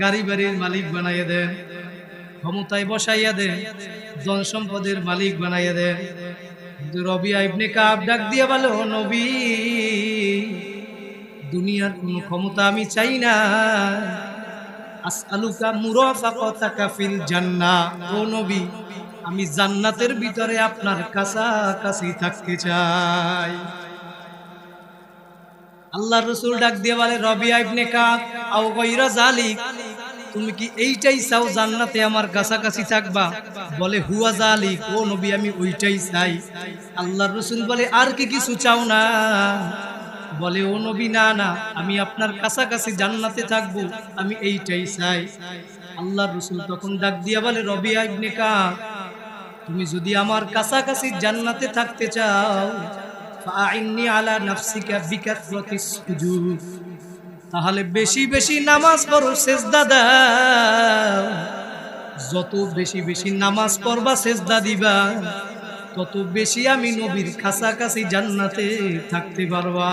গাড়ি বাড়ির মালিক বানাইয়া দেন, ক্ষমতায় বসাইয়া দেন, ধন সম্পদের মালিক বানাইয়া দেন। কিন্তু রবিয়া ইবনে কাব ডাক দিয়া বলো, নবী দুনিয়ার কোনো ক্ষমতা আমি চাই না, আসআলুকা মুরাফাকাতাকা ফিল জান্নাহ, ও নবী আমি জান্নাতের ভিতরে আপনার কাছাকাছি থাকতে চাই। আল্লাহর রাসূল ডাক দিয়ে বলে, রবিয়া ইবনে কাব আও গায়রা যালিক, তুমি কি এইটাই চাও জান্নাতে আমার কাছাকাছি থাকবা? বলে হুয়া যালিক, ও নবী আমি ওইটাই চাই। আল্লাহর রাসূল বলে, আর কি কিছু চাও না? বলে, ও নবী না না, আমি আপনার কাছাকাছি জান্নাতে থাকবো, আমি এইটাই চাই। আল্লাহর রাসূল তখন ডাক দিয়া বলে, রবিয়া ইবনে কাব তুমি যদি আমার কাছাকাছি জান্নাতে থাকতে চাও, ফাআইন্নি আলা নাফসিকা বিকাথরাতিস সুজুদ, তাহলে বেশি বেশি নামাজ পড়ো, সেজদা দাও। যত বেশি বেশি নামাজ পড়বা, সেজদা দিবা, তত বেশি আমি নবীর কাছাকাছি জান্নাতে থাকতে পারবা।